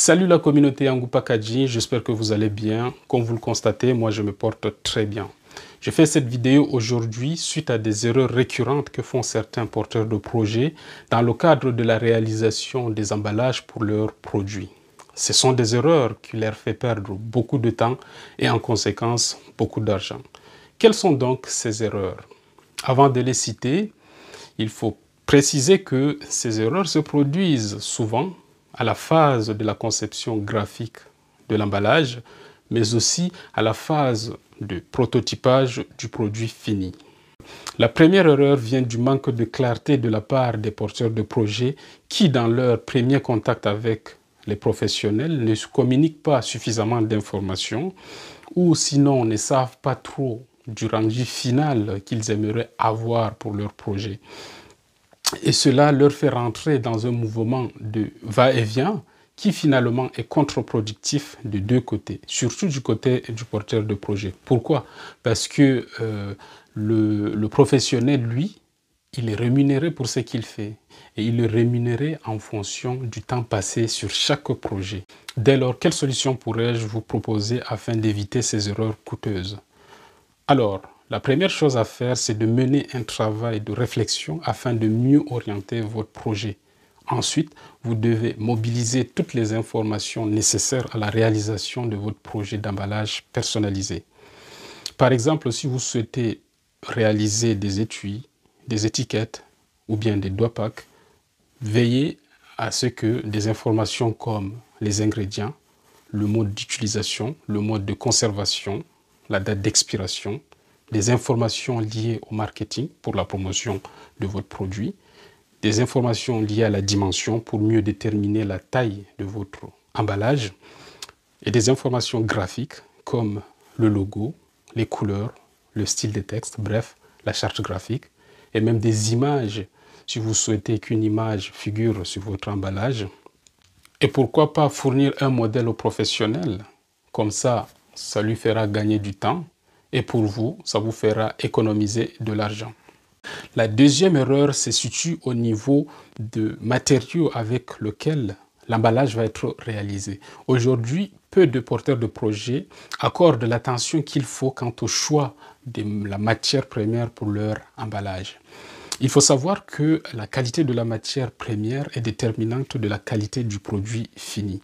Salut la communauté Yangu Packaging, j'espère que vous allez bien. Comme vous le constatez, moi je me porte très bien. Je fais cette vidéo aujourd'hui suite à des erreurs récurrentes que font certains porteurs de projets dans le cadre de la réalisation des emballages pour leurs produits. Ce sont des erreurs qui leur font perdre beaucoup de temps et en conséquence beaucoup d'argent. Quelles sont donc ces erreurs? Avant de les citer, il faut préciser que ces erreurs se produisent souvent à la phase de la conception graphique de l'emballage, mais aussi à la phase de prototypage du produit fini. La première erreur vient du manque de clarté de la part des porteurs de projets qui, dans leur premier contact avec les professionnels, ne communiquent pas suffisamment d'informations ou sinon ne savent pas trop du rendu final qu'ils aimeraient avoir pour leur projet. Et cela leur fait rentrer dans un mouvement de va-et-vient qui finalement est contre-productif de deux côtés, surtout du côté du porteur de projet. Pourquoi? Parce que le professionnel, lui, il est rémunéré pour ce qu'il fait et il est rémunéré en fonction du temps passé sur chaque projet. Dès lors, quelle solution pourrais-je vous proposer afin d'éviter ces erreurs coûteuses? Alors, la première chose à faire, c'est de mener un travail de réflexion afin de mieux orienter votre projet. Ensuite, vous devez mobiliser toutes les informations nécessaires à la réalisation de votre projet d'emballage personnalisé. Par exemple, si vous souhaitez réaliser des étuis, des étiquettes ou bien des doigts packs, veillez à ce que des informations comme les ingrédients, le mode d'utilisation, le mode de conservation, la date d'expiration, des informations liées au marketing pour la promotion de votre produit, des informations liées à la dimension pour mieux déterminer la taille de votre emballage et des informations graphiques comme le logo, les couleurs, le style de texte, bref, la charte graphique et même des images si vous souhaitez qu'une image figure sur votre emballage. Et pourquoi pas fournir un modèle au professionnel, comme ça lui fera gagner du temps et pour vous, ça vous fera économiser de l'argent. La deuxième erreur se situe au niveau de matériaux avec lesquels l'emballage va être réalisé. Aujourd'hui, peu de porteurs de projets accordent l'attention qu'il faut quant au choix de la matière première pour leur emballage. Il faut savoir que la qualité de la matière première est déterminante de la qualité du produit fini.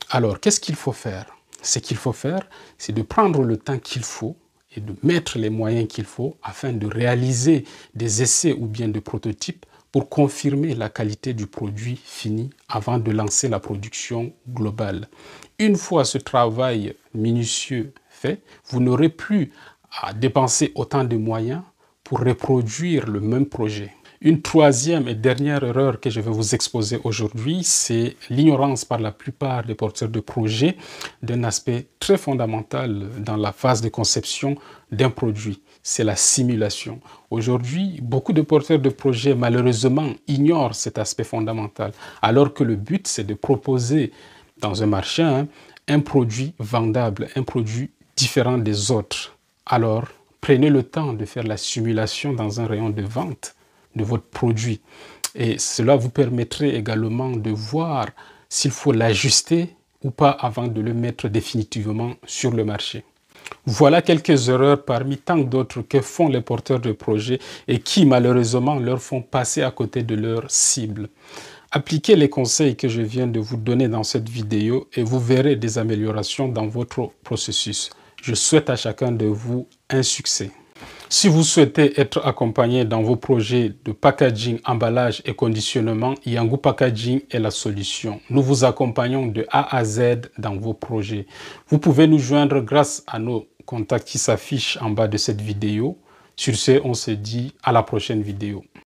Alors, qu'est-ce qu'il faut faire? Ce qu'il faut faire, c'est de prendre le temps qu'il faut et de mettre les moyens qu'il faut afin de réaliser des essais ou bien des prototypes pour confirmer la qualité du produit fini avant de lancer la production globale. Une fois ce travail minutieux fait, vous n'aurez plus à dépenser autant de moyens pour reproduire le même projet. Une troisième et dernière erreur que je vais vous exposer aujourd'hui, c'est l'ignorance par la plupart des porteurs de projets d'un aspect très fondamental dans la phase de conception d'un produit. C'est la simulation. Aujourd'hui, beaucoup de porteurs de projets, malheureusement, ignorent cet aspect fondamental, alors que le but, c'est de proposer dans un marché un produit vendable, un produit différent des autres. Alors, prenez le temps de faire la simulation dans un rayon de vente de votre produit et cela vous permettrait également de voir s'il faut l'ajuster ou pas avant de le mettre définitivement sur le marché. Voilà quelques erreurs parmi tant d'autres que font les porteurs de projets et qui malheureusement leur font passer à côté de leur cible. Appliquez les conseils que je viens de vous donner dans cette vidéo et vous verrez des améliorations dans votre processus. Je souhaite à chacun de vous un succès. Si vous souhaitez être accompagné dans vos projets de packaging, emballage et conditionnement, Yangu Packaging est la solution. Nous vous accompagnons de A à Z dans vos projets. Vous pouvez nous joindre grâce à nos contacts qui s'affichent en bas de cette vidéo. Sur ce, on se dit à la prochaine vidéo.